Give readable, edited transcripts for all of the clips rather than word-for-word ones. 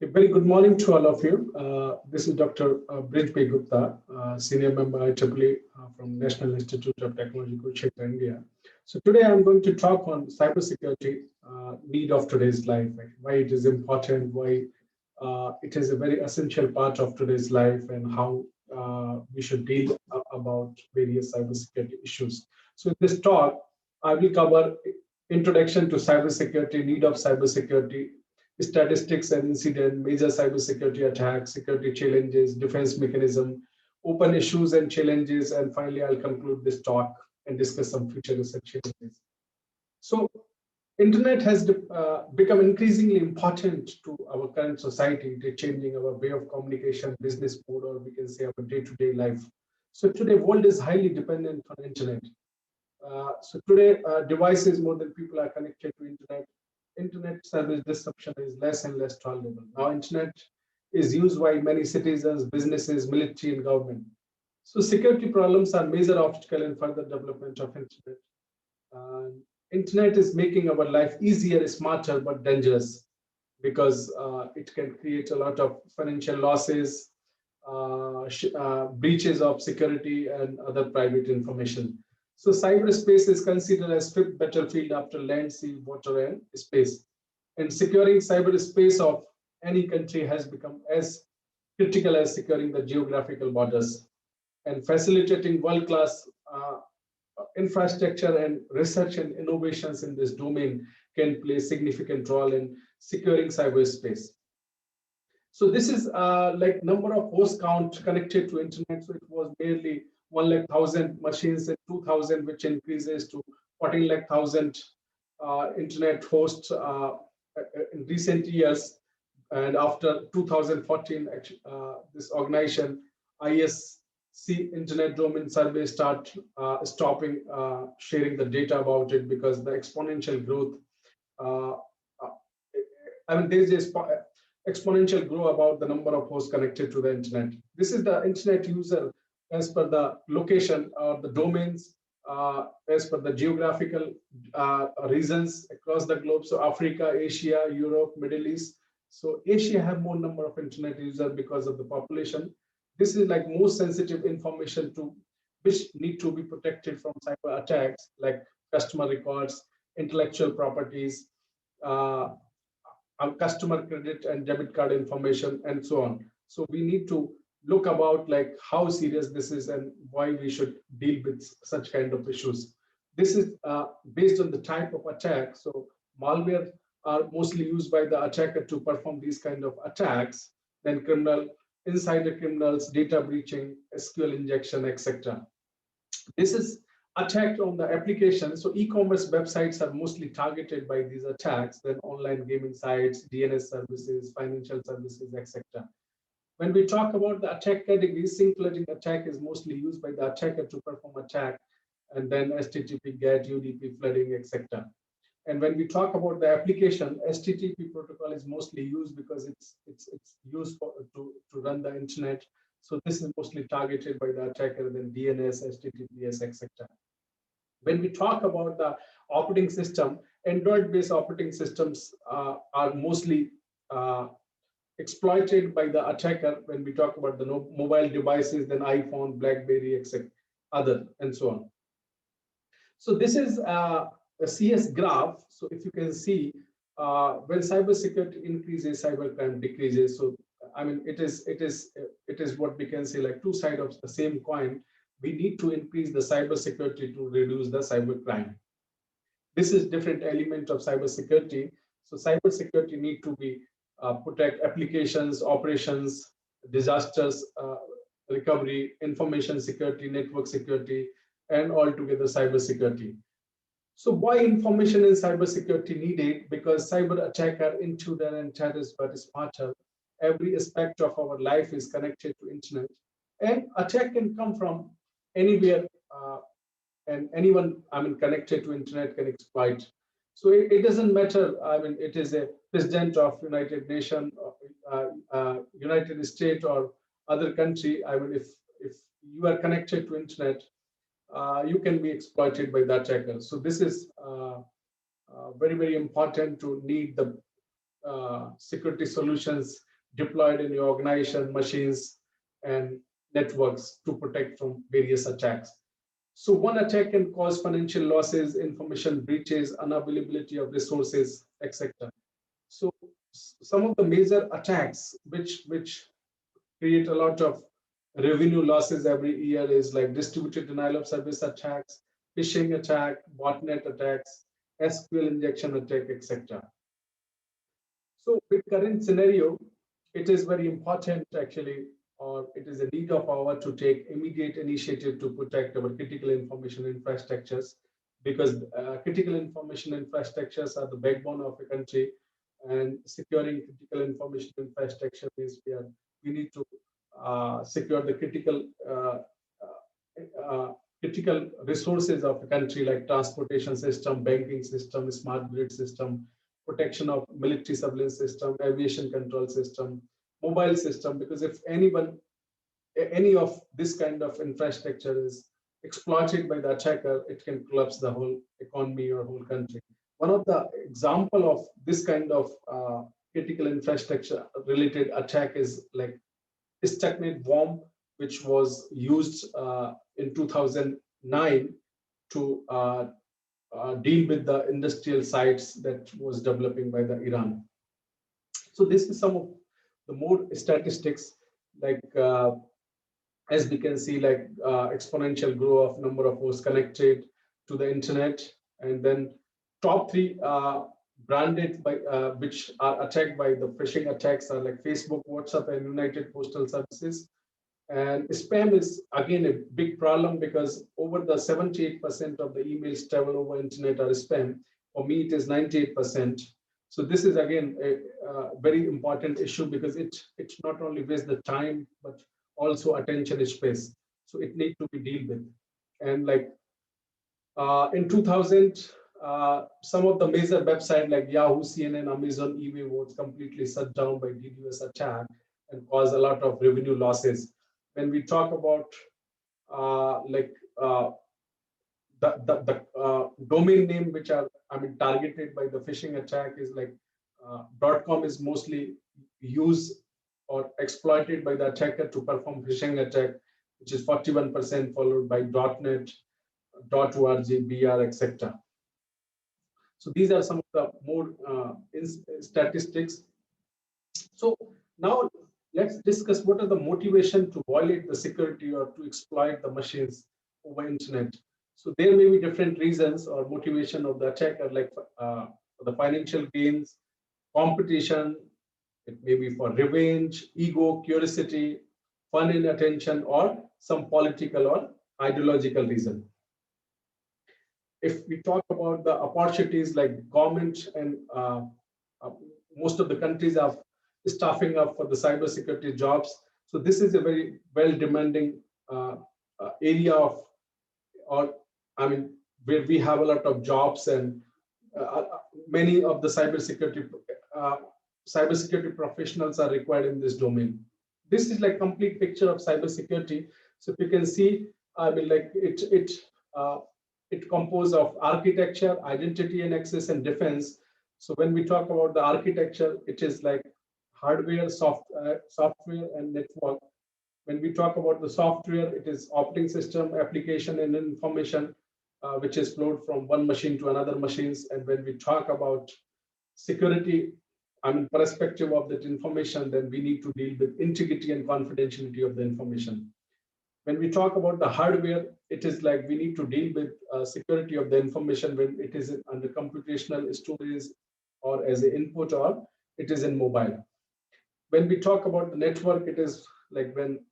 A very good morning to all of you. This is Dr. Brijbhai Gupta, Senior Member IEEE from National Institute of Technology, Kurukshetra, India. So today I'm going to talk on cybersecurity need of today's life, like why it is important, why it is a very essential part of today's life, and how we should deal about various cybersecurity issues. So in this talk, I will cover introduction to cybersecurity, need of cybersecurity, statistics and incident, major cybersecurity attacks, security challenges, defense mechanism, open issues and challenges, and finally I'll conclude this talk and discuss some future research challenges. So internet has become increasingly important to our current society. It is changing our way of communication, business mode, or we can say our day-to-day life. So today world is highly dependent on internet. So today devices, more than people are connected to internet. Internet service disruption is less and less tolerable. Now internet is used by many citizens, businesses, military, and government. So security problems are major obstacle in further development of internet. Internet is making our life easier, smarter, but dangerous, because it can create a lot of financial losses, breaches of security, and other private information. So cyberspace is considered as fifth battlefield after land, sea, water, and space. And securing cyberspace of any country has become as critical as securing the geographical borders. And facilitating world-class infrastructure and research and innovations in this domain can play a significant role in securing cyberspace. So this is like number of host count connected to internet. So it was barely 1,00,000 machines in 2000, which increases to 14,00,000 internet hosts in recent years. And after 2014, this organization ISC Internet Domain Survey stopping sharing the data about it, because the exponential growth. I mean, there is exponential growth about the number of hosts connected to the internet. This is the internet user as per the location or the domains, as per the geographical regions across the globe. So Africa, Asia, Europe, Middle East. So Asia have more number of internet users because of the population. This is like most sensitive information to which need to be protected from cyber attacks, like customer records, intellectual properties, customer credit and debit card information, and so on. So we need to look about like how serious this is and why we should deal with such kind of issues. This is based on the type of attack. So malware are mostly used by the attacker to perform these kind of attacks. Then insider criminals, data breaching, SQL injection, etc. This is attacked on the application. So e-commerce websites are mostly targeted by these attacks, then online gaming sites, DNS services, financial services, etc. When we talk about the attack categories, sync flooding attack is mostly used by the attacker to perform attack, and then HTTP GET, UDP flooding, etc. And when we talk about the application, HTTP protocol is mostly used because it's used to run the internet. So this is mostly targeted by the attacker, then DNS, HTTPS, etc. When we talk about the operating system, Android-based operating systems are mostly exploited by the attacker. When we talk about the mobile devices, then iPhone, BlackBerry, etc., other, and so on. So this is a CS graph. So if you can see, when cybersecurity increases, cybercrime decreases. So I mean, it is what we can say like two sides of the same coin. We need to increase the cybersecurity to reduce the cybercrime. This is different element of cybersecurity. So cybersecurity need to be protect applications, operations, disasters recovery, information security, network security, and altogether cybersecurity. So why information in cybersecurity needed? Because cyber attacker, intruder, and terrorists were smarter. Every aspect of our life is connected to internet, and attack can come from anywhere, and anyone, I mean, connected to internet can exploit. So it doesn't matter. I mean, it is a president of United Nations, United States, or other country. I mean, if you are connected to internet, you can be exploited by the attacker. So this is very, very important to need the security solutions deployed in your organization, machines, and networks to protect from various attacks. So one attack can cause financial losses, information breaches, unavailability of resources, etc. So some of the major attacks which create a lot of revenue losses every year is like distributed denial of service attacks, phishing attack, botnet attacks, SQL injection attack, etc. So with current scenario, it is very important actually, or it is a need of our to take immediate initiative to protect our critical information infrastructures, because critical information infrastructures are the backbone of a country, and securing critical information infrastructure means we need to secure the critical resources of a country like transportation system, banking system, smart grid system, protection of military surveillance system, aviation control system, mobile system, because if any of this kind of infrastructure is exploited by the attacker, it can collapse the whole economy or whole country. One of the example of this kind of critical infrastructure related attack is like Stuxnet worm, which was used in 2009 to deal with the industrial sites that was developing by the Iran. So this is some of the more statistics, like as we can see, like exponential growth of number of hosts connected to the internet, and then top three branded by which are attacked by the phishing attacks are like Facebook, WhatsApp, and United Postal Services. And spam is again a big problem because over the 78% of the emails travel over internet are spam. For me, it is 98%. So this is again a very important issue because it not only wastes the time but also attention space. So it needs to be dealt with. And like in 2000, some of the major websites like Yahoo, CNN, Amazon, eBay was completely shut down by DDoS attack and caused a lot of revenue losses. When we talk about the domain name which are targeted by the phishing attack is like .com is mostly used or exploited by the attacker to perform phishing attack, which is 41%, followed by .net, .org, BR, etc. So these are some of the more statistics. So now let's discuss what are the motivation to violate the security or to exploit the machines over internet. So there may be different reasons or motivation of the attacker, like for the financial gains, competition, it may be for revenge, ego, curiosity, fun and attention, or some political or ideological reason. If we talk about the opportunities, like government and most of the countries are staffing up for the cybersecurity jobs. So this is a very well demanding area of, or where we have a lot of jobs, and many of the cybersecurity professionals are required in this domain. This is like complete picture of cybersecurity. So if you can see, it composed of architecture, identity and access, and defense. So when we talk about the architecture, it is like hardware, software, and network. When we talk about the software, it is operating system, application, and information, which is flowed from one machine to another machines. And when we talk about security, perspective of that information, then we need to deal with integrity and confidentiality of the information. When we talk about the hardware, it is like we need to deal with security of the information when it is under computational storage or as an input, or it is in mobile. When we talk about the network, it is like when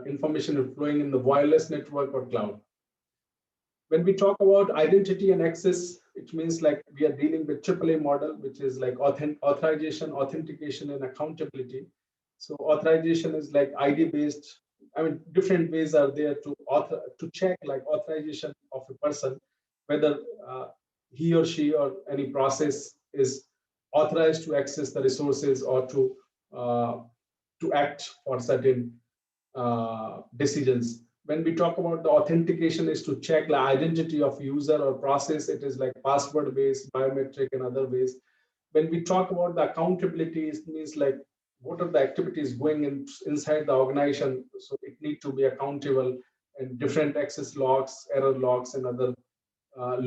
information is flowing in the wireless network or cloud. When we talk about identity and access, it means like we are dealing with AAA model, which is like authorization, authentication, and accountability. So authorization is like ID based. Different ways are there to check like authorization of a person, whether he or she or any process is authorized to access the resources or to act for certain decisions. When we talk about the authentication, is to check the identity of user or process. It is like password based, biometric, and other ways. when we talk about the accountability, it means like what are the activities going inside the organization. So it need to be accountable, and different access logs, error logs, and other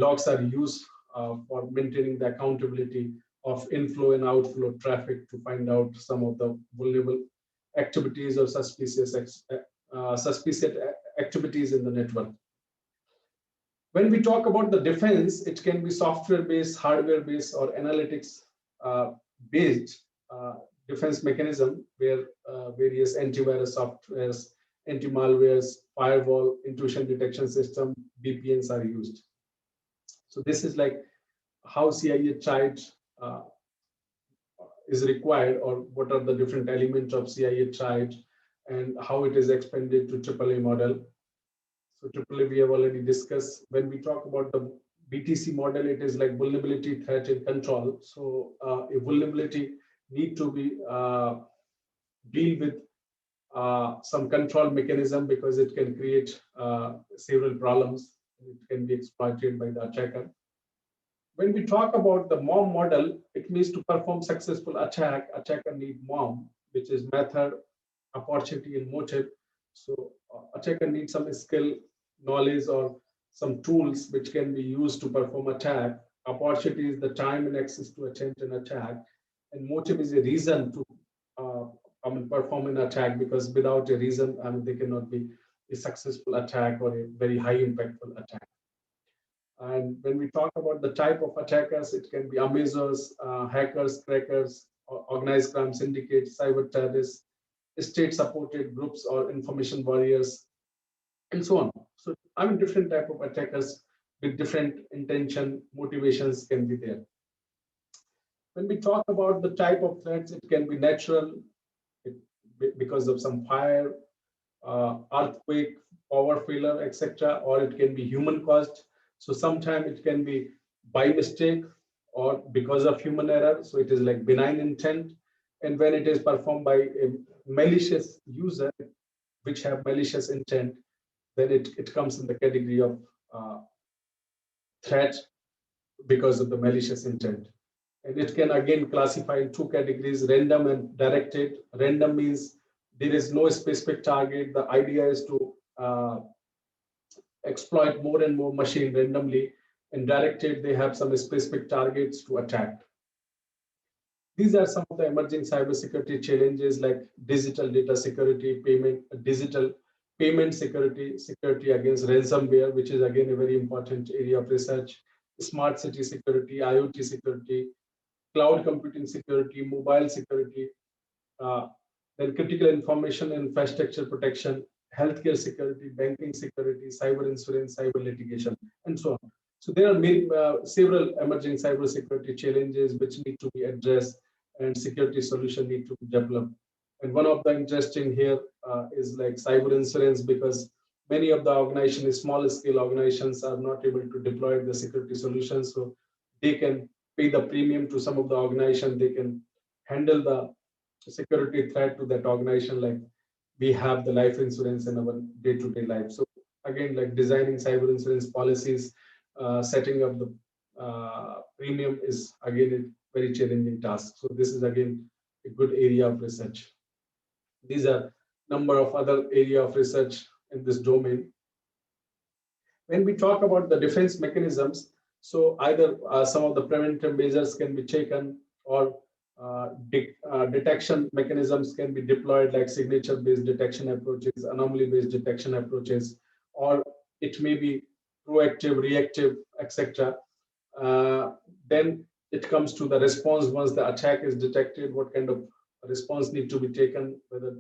logs are used for maintaining the accountability of inflow and outflow traffic to find out some of the vulnerable activities or suspicious activities in the network. When we talk about the defense, it can be software-based, hardware-based, or analytics-based defense mechanism where various antivirus softwares, anti-malwares, firewall, intrusion detection system, VPNs are used. So this is like how CIA triage is required, or what are the different elements of CIA triage, and how it is expanded to AAA model. So AAA we have already discussed. When we talk about the BTC model, it is like vulnerability, threat, and control. So a vulnerability need to be deal with some control mechanism, because it can create several problems. It can be exploited by the attacker. When we talk about the MOM model, it means to perform successful attack, attacker need MOM, which is method, opportunity, and motive. So attacker needs some skill, knowledge, or some tools which can be used to perform attack. Opportunity is the time and access to attempt an attack, and motive is a reason to perform an attack, because without a reason, they cannot be a successful attack or a very high impactful attack. And when we talk about the type of attackers, it can be amazers, hackers, crackers, organized crime syndicates, cyber terrorists, state-supported groups or information warriors, and so on. So different type of attackers with different intention, motivations can be there. When we talk about the type of threats, it can be natural, because of some fire, earthquake, power failure, etc., or it can be human caused. So sometimes it can be by mistake or because of human error. So it is like benign intent. And when it is performed by a malicious user, which have malicious intent, then it comes in the category of threat because of the malicious intent. And it can again classify in two categories: random and directed. Random means there is no specific target. The idea is to exploit more and more machine randomly. And directed, they have some specific targets to attack. These are some of the emerging cybersecurity challenges, like digital data security, digital payment security, security against ransomware, which is again a very important area of research, smart city security, IoT security, cloud computing security, mobile security, then critical information infrastructure protection, healthcare security, banking security, cyber insurance, cyber litigation, and so on. So there are several emerging cybersecurity challenges which need to be addressed, and security solution need to be developed. And one of the interesting here is like cyber insurance, because many of the organizations, small scale organizations, are not able to deploy the security solutions. So they can pay the premium to some of the organization. They can handle the security threat to that organization, like we have the life insurance in our day-to-day life. So again, like designing cyber insurance policies, setting up the premium is again a very challenging task. So this is again a good area of research. These are number of other area of research in this domain. When we talk about the defense mechanisms, so either some of the preventive measures can be taken, or detection mechanisms can be deployed, like signature-based detection approaches, anomaly-based detection approaches, or it may be proactive, reactive, etc. Then it comes to the response. Once the attack is detected, what kind of response need to be taken, whether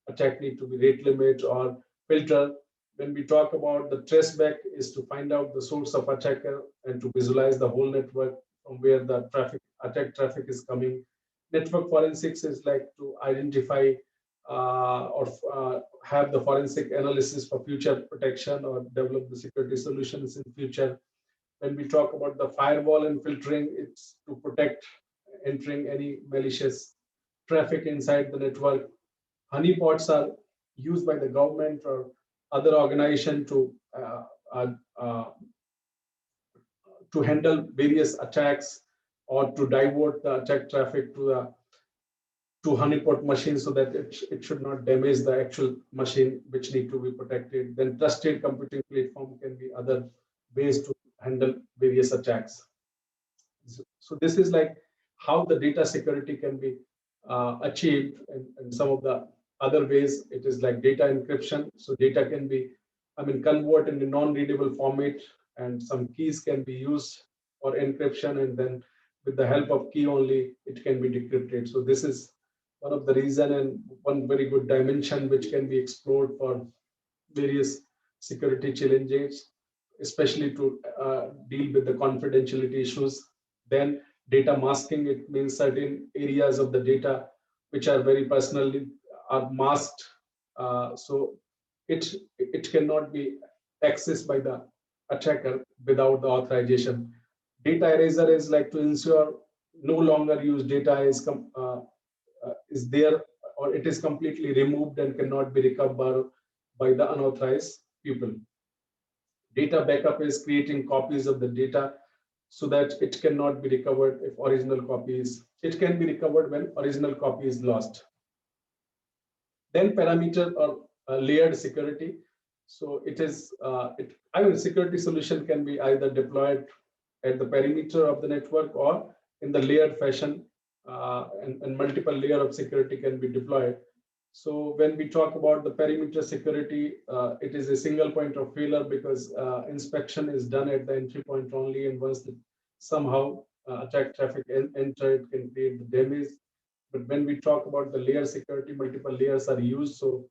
attack need to be rate limit or filter. When we talk about the traceback, is to find out the source of attacker and to visualize the whole network from where the attack traffic is coming. Network forensics is like to identify or have the forensic analysis for future protection, or develop the security solutions in future. When we talk about the firewall and filtering, it's to protect entering any malicious traffic inside the network. Honeypots are used by the government or other organization to handle various attacks. or to divert the attack traffic to honeypot machine so that it should not damage the actual machine which need to be protected. Then trusted computing platform can be other ways to handle various attacks. So this is like how the data security can be achieved, and some of the other ways it is like data encryption. So data can be, convert in a non-readable format, and some keys can be used for encryption, and then with the help of key only it can be decrypted. So this is one of the reason and one very good dimension which can be explored for various security challenges, especially to deal with the confidentiality issues. Then data masking, it means certain areas of the data which are very personally are masked, so it cannot be accessed by the attacker without the authorization. Data eraser is like to ensure no longer used data is there, or it is completely removed and cannot be recovered by the unauthorized people. Data backup is creating copies of the data so that it cannot be recovered if original copies. It can be recovered when original copy is lost. Then parameter or layered security. So it is, security solution can be either deployed at the perimeter of the network or in the layered fashion, and multiple layer of security can be deployed. So when we talk about the perimeter security, it is a single point of failure because inspection is done at the entry point only, and once somehow attack traffic enter, it can create the damage. But when we talk about the layer security, multiple layers are used. So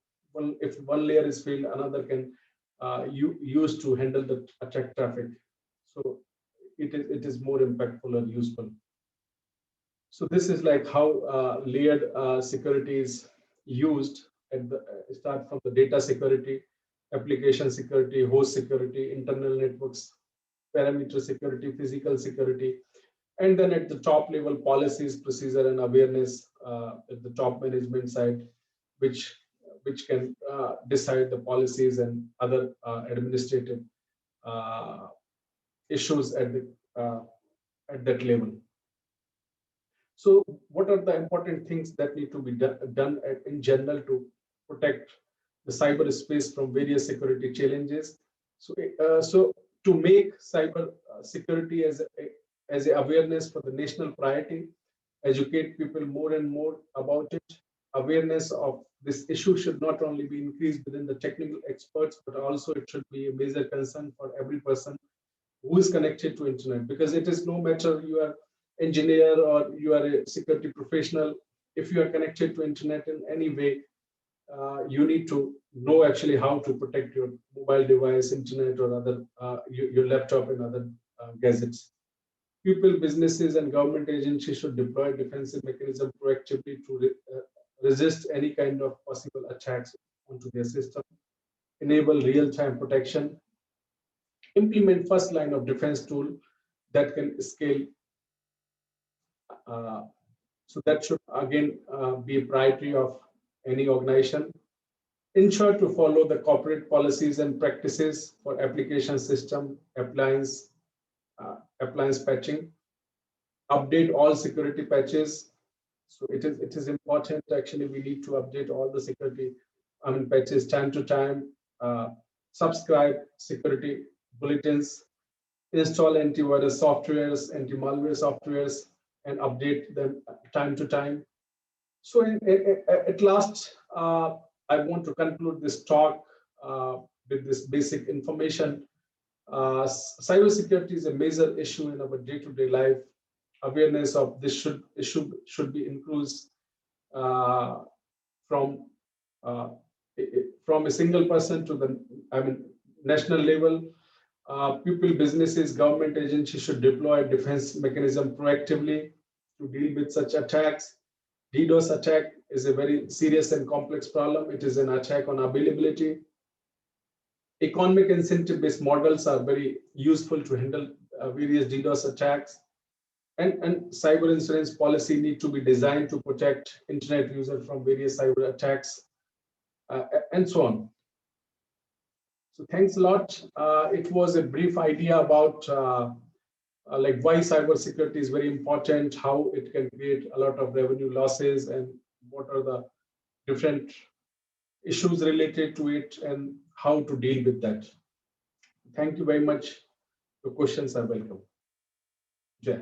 if one layer is failed, another can use to handle the attack traffic. So it is more impactful or useful. So this is like how layered security is used at the start from the data security, application security, host security, internal networks, parameter security, physical security, and then at the top level, policies, procedure, and awareness at the top management side, which can decide the policies and other administrative issues at that level. So what are the important things that need to be done in general to protect the cyberspace from various security challenges? So to make cyber security as a awareness for the national priority, educate people more and more about it. Awareness of this issue should not only be increased within the technical experts, but also it should be a major concern for every person who is connected to internet, because it is no matter you are engineer or you are a security professional, if you are connected to internet in any way, you need to know actually how to protect your mobile device, internet, or other your laptop and other gadgets. People, businesses, and government agencies should deploy defensive mechanism proactively to resist any kind of possible attacks onto their system, enable real-time protection, implement first line of defense tool that can scale. So that should again be a priority of any organization. Ensure to follow the corporate policies and practices for application system, appliance patching. Update all security patches. So it is important. Actually, we need to update all the security patches time to time. Subscribe security bulletins. Install antivirus softwares, anti-malware softwares, and update them time to time. So at last, I want to conclude this talk with this basic information. Cybersecurity is a major issue in our day-to-day life. Awareness of this should be increased from a single person to the national level. People, businesses, government agencies should deploy a defense mechanism proactively to deal with such attacks. DDoS attack is a very serious and complex problem. It is an attack on availability. Economic incentive-based models are very useful to handle various DDoS attacks. And cyber insurance policy need to be designed to protect internet users from various cyber attacks, and so on. So thanks a lot. It was a brief idea about like why cybersecurity is very important, how it can create a lot of revenue losses, and what are the different issues related to it, and how to deal with that. Thank you very much. Your questions are welcome. Jay.